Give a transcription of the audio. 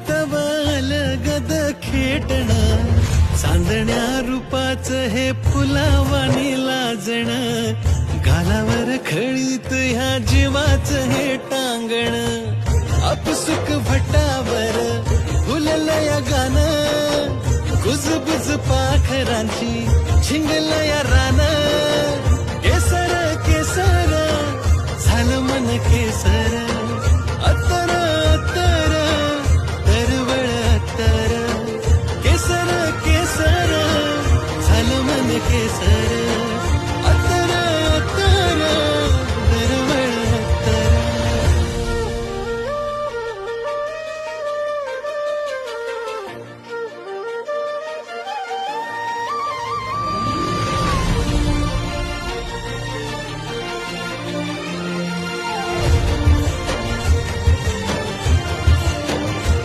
तवाल गद खेटण चांदण्या रूपाचं हे फुलावानी लाजण गालावर खळीत ह्या जीवाचं हे टांगण अपसुक भटावर फुललं या गाणं कुजबुज पाखरांची झिंगलं या रान